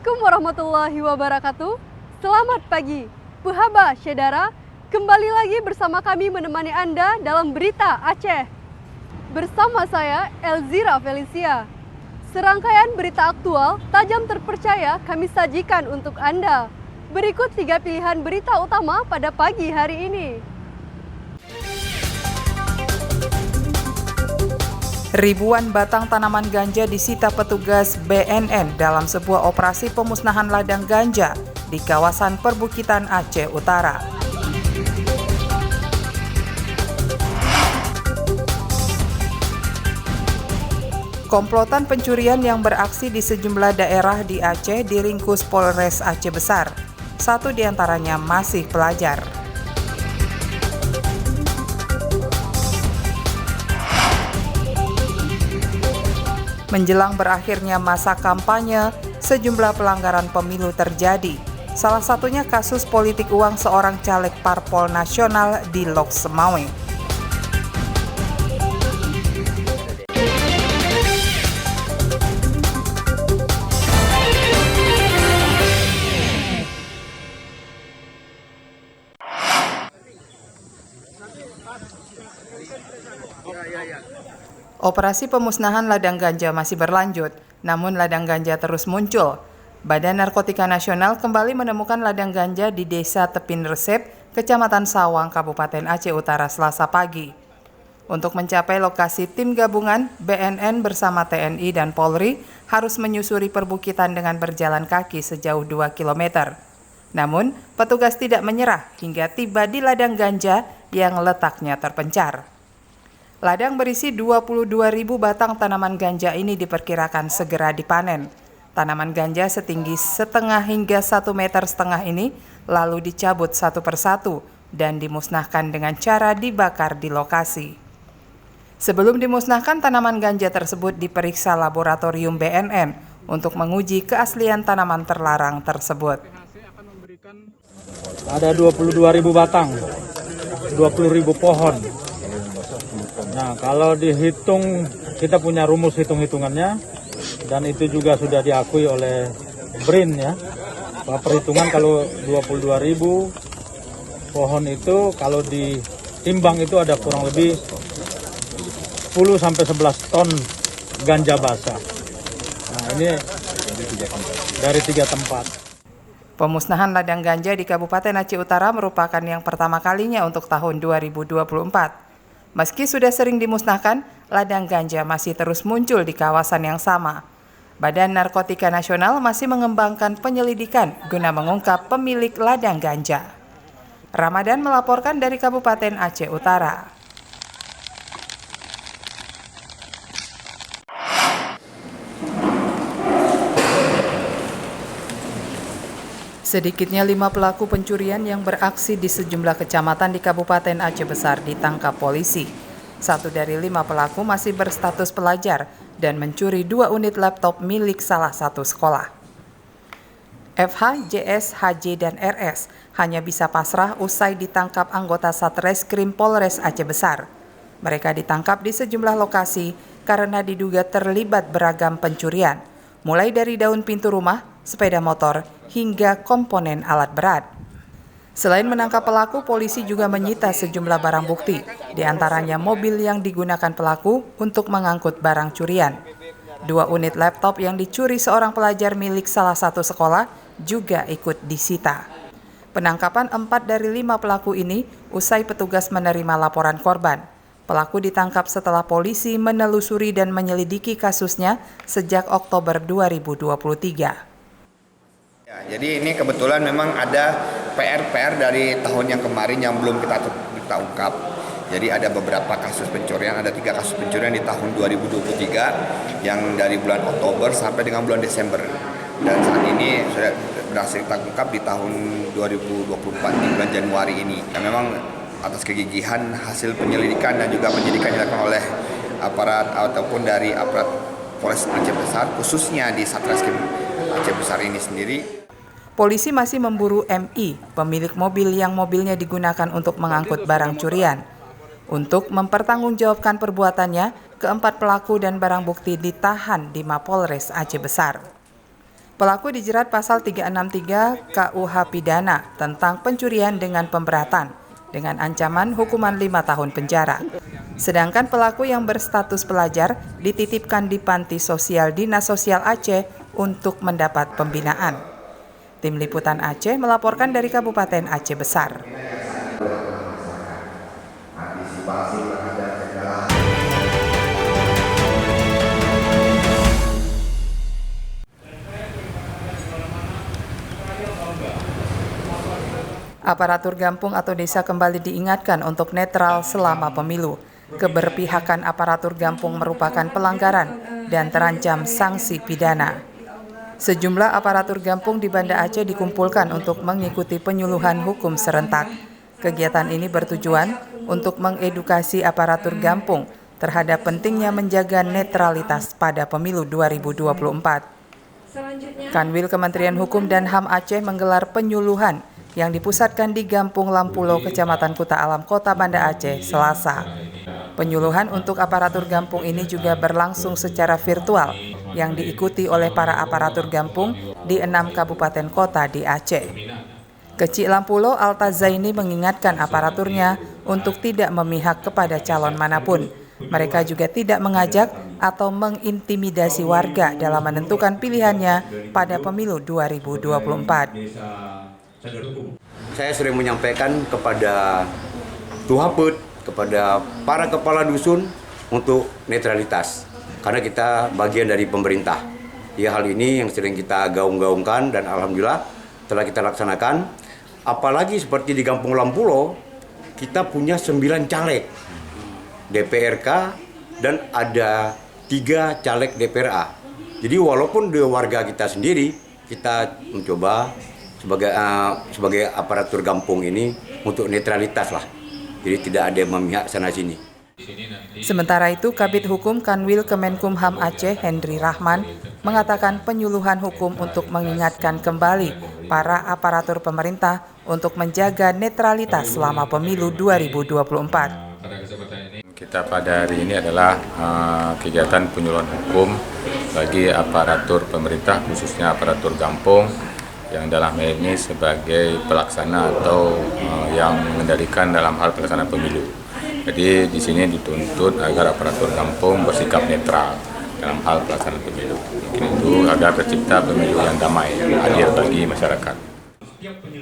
Assalamualaikum warahmatullahi wabarakatuh. Selamat pagi, Puhaba Syedara. Kembali lagi bersama kami menemani Anda dalam Berita Aceh. Bersama saya, Elzira Felicia. Serangkaian berita aktual, tajam terpercaya kami sajikan untuk Anda. Berikut 3 pilihan berita utama pada pagi hari ini. Ribuan batang tanaman ganja disita petugas BNN dalam sebuah operasi pemusnahan ladang ganja di kawasan perbukitan Aceh Utara. Komplotan pencurian yang beraksi di sejumlah daerah di Aceh diringkus Polres Aceh Besar. 1 diantaranya masih pelajar. Menjelang berakhirnya masa kampanye, sejumlah pelanggaran pemilu terjadi. Salah satunya kasus politik uang seorang caleg parpol nasional di Lok Semawe. Operasi pemusnahan ladang ganja masih berlanjut, namun ladang ganja terus muncul. Badan Narkotika Nasional kembali menemukan ladang ganja di Desa Tepin Resep, Kecamatan Sawang, Kabupaten Aceh Utara, Selasa pagi. Untuk mencapai lokasi, tim gabungan BNN bersama TNI dan Polri harus menyusuri perbukitan dengan berjalan kaki sejauh 2 km. Namun, petugas tidak menyerah hingga tiba di ladang ganja yang letaknya terpencar. Ladang berisi 22.000 batang tanaman ganja ini diperkirakan segera dipanen. Tanaman ganja setinggi 1,5 hingga 1,5 meter ini lalu dicabut satu persatu dan dimusnahkan dengan cara dibakar di lokasi. Sebelum dimusnahkan, tanaman ganja tersebut diperiksa laboratorium BNN untuk menguji keaslian tanaman terlarang tersebut. Ada 22.000 batang, 20.000 pohon. Nah, kalau dihitung, kita punya rumus hitung-hitungannya, dan itu juga sudah diakui oleh BRIN ya, bahwa perhitungan kalau 22.000 pohon itu kalau ditimbang itu ada kurang lebih 10-11 ton ganja basah. Nah, ini dari 3 tempat. Pemusnahan ladang ganja di Kabupaten Aceh Utara merupakan yang pertama kalinya untuk tahun 2024. Meski sudah sering dimusnahkan, ladang ganja masih terus muncul di kawasan yang sama. Badan Narkotika Nasional masih mengembangkan penyelidikan guna mengungkap pemilik ladang ganja. Ramadan melaporkan dari Kabupaten Aceh Utara. Sedikitnya 5 pelaku pencurian yang beraksi di sejumlah kecamatan di Kabupaten Aceh Besar ditangkap polisi. 1 dari 5 pelaku masih berstatus pelajar dan mencuri 2 unit laptop milik salah satu sekolah. FH, JS, HJ, dan RS hanya bisa pasrah usai ditangkap anggota Satreskrim Polres Aceh Besar. Mereka ditangkap di sejumlah lokasi karena diduga terlibat beragam pencurian, mulai dari daun pintu rumah, sepeda motor, hingga komponen alat berat. Selain menangkap pelaku, polisi juga menyita sejumlah barang bukti, di antaranya mobil yang digunakan pelaku untuk mengangkut barang curian. 2 unit laptop yang dicuri seorang pelajar milik salah satu sekolah juga ikut disita. Penangkapan 4 dari 5 pelaku ini usai petugas menerima laporan korban. Pelaku ditangkap setelah polisi menelusuri dan menyelidiki kasusnya sejak Oktober 2023. Ya, jadi ini kebetulan memang ada PR dari tahun yang kemarin yang belum kita ungkap. Jadi ada beberapa kasus pencurian, ada 3 kasus pencurian di tahun 2023 yang dari bulan Oktober sampai dengan bulan Desember. Dan saat ini sudah berhasil kita ungkap di tahun 2024 di bulan Januari ini. Dan memang atas kegigihan hasil penyelidikan dan juga penyidikan yang dilakukan oleh aparat ataupun dari aparat Polres Aceh Besar, khususnya di Satreskrim Aceh Besar ini sendiri. Polisi masih memburu MI, pemilik mobil yang mobilnya digunakan untuk mengangkut barang curian. Untuk mempertanggungjawabkan perbuatannya, keempat pelaku dan barang bukti ditahan di Mapolres Aceh Besar. Pelaku dijerat pasal 363 KUH Pidana tentang pencurian dengan pemberatan dengan ancaman hukuman 5 tahun penjara. Sedangkan pelaku yang berstatus pelajar dititipkan di Panti Sosial Dinas Sosial Aceh untuk mendapat pembinaan. Tim Liputan Aceh melaporkan dari Kabupaten Aceh Besar. Aparatur Gampung atau desa kembali diingatkan untuk netral selama pemilu. Keberpihakan aparatur Gampung merupakan pelanggaran dan terancam sanksi pidana. Sejumlah aparatur Gampung di Banda Aceh dikumpulkan untuk mengikuti penyuluhan hukum serentak. Kegiatan ini bertujuan untuk mengedukasi aparatur Gampung terhadap pentingnya menjaga netralitas pada pemilu 2024. Kanwil Kementerian Hukum dan HAM Aceh menggelar penyuluhan yang dipusatkan di Gampung Lampulo, Kecamatan Kuta Alam, Kota Banda Aceh, Selasa. Penyuluhan untuk aparatur Gampung ini juga berlangsung secara virtual yang diikuti oleh para aparatur Gampung di 6 kabupaten kota di Aceh. Kecik Lampulo, Alta Zaini mengingatkan aparaturnya untuk tidak memihak kepada calon manapun. Mereka juga tidak mengajak atau mengintimidasi warga dalam menentukan pilihannya pada pemilu 2024. Saya sering menyampaikan kepada Tuhaput, kepada para kepala dusun untuk netralitas. Karena kita bagian dari pemerintah. Ya, hal ini yang sering kita gaung-gaungkan dan alhamdulillah telah kita laksanakan. Apalagi seperti di Kampung Lampulo, kita punya 9 caleg DPRK dan ada 3 caleg DPRA. Jadi walaupun di warga kita sendiri, kita mencoba sebagai aparatur Gampung ini untuk netralitas lah. Jadi tidak ada yang memihak sana sini. Sementara itu, Kabid Hukum Kanwil Kemenkumham Aceh Hendri Rahman mengatakan penyuluhan hukum untuk mengingatkan kembali para aparatur pemerintah untuk menjaga netralitas selama pemilu 2024. Kita pada hari ini adalah kegiatan penyuluhan hukum bagi aparatur pemerintah, khususnya aparatur Gampung yang dalam hal ini sebagai pelaksana atau yang mengendalikan dalam hal pelaksanaan pemilu. Jadi di sini dituntut agar aparatur Gampung bersikap netral dalam hal pelaksanaan pemilu. Mungkin itu agar tercipta pemilu yang damai, adil bagi masyarakat.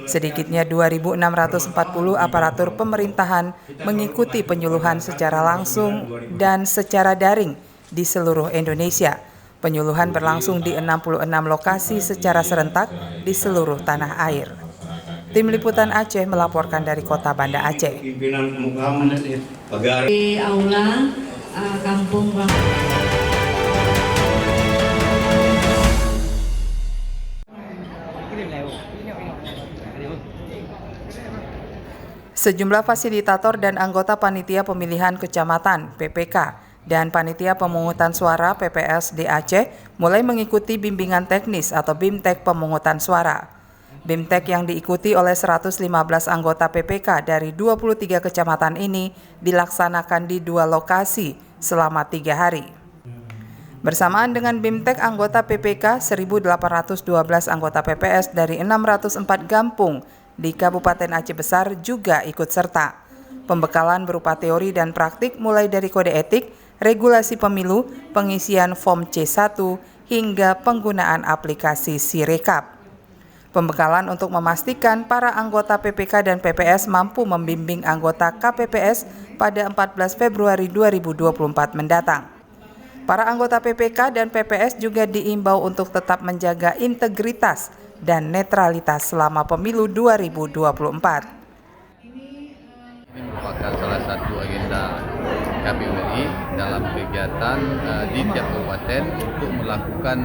Sedikitnya 2.640 aparatur pemerintahan mengikuti penyuluhan secara langsung dan secara daring di seluruh Indonesia. Penyuluhan berlangsung di 66 lokasi secara serentak di seluruh tanah air. Tim Liputan Aceh melaporkan dari Kota Banda Aceh. Di aula Kampung Sejumlah fasilitator dan anggota Panitia Pemilihan Kecamatan (PPK) dan Panitia Pemungutan Suara (PPS) di Aceh mulai mengikuti bimbingan teknis atau BIMTEK pemungutan suara. BIMTEK yang diikuti oleh 115 anggota PPK dari 23 kecamatan ini dilaksanakan di 2 lokasi selama 3 hari. Bersamaan dengan BIMTEK, anggota PPK 1.812 anggota PPS dari 604 kampung di Kabupaten Aceh Besar juga ikut serta. Pembekalan berupa teori dan praktik mulai dari kode etik, regulasi pemilu, pengisian form C1, hingga penggunaan aplikasi Sirekap. Pembekalan untuk memastikan para anggota PPK dan PPS mampu membimbing anggota KPPS pada 14 Februari 2024 mendatang. Para anggota PPK dan PPS juga diimbau untuk tetap menjaga integritas dan netralitas selama pemilu 2024. Ini merupakan salah satu agenda KPU RI dalam kegiatan di tiap kabupaten untuk melakukan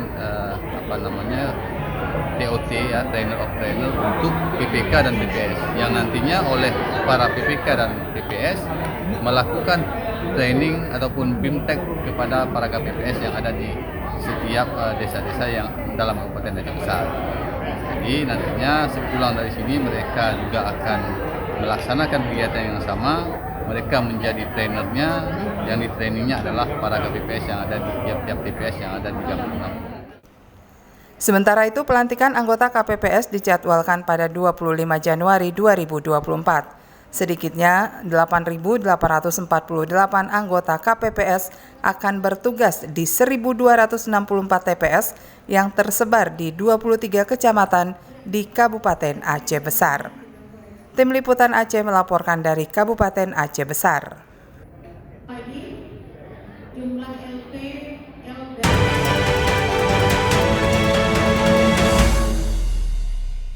TOT ya, trainer of trainer untuk PPK dan PPS yang nantinya oleh para PPK dan PPS melakukan training ataupun BIMTEK kepada para KPPS yang ada di setiap desa-desa yang dalam Kabupaten Aceh Besar. Jadi nantinya sepulang dari sini mereka juga akan melaksanakan kegiatan yang sama. Mereka menjadi trainernya, yang di trainingnya adalah para KPPS yang ada di tiap-tiap TPS yang ada di Kampung. Sementara itu, pelantikan anggota KPPS dijadwalkan pada 25 Januari 2024. Sedikitnya 8.848 anggota KPPS akan bertugas di 1.264 TPS yang tersebar di 23 kecamatan di Kabupaten Aceh Besar. Tim Liputan Aceh melaporkan dari Kabupaten Aceh Besar.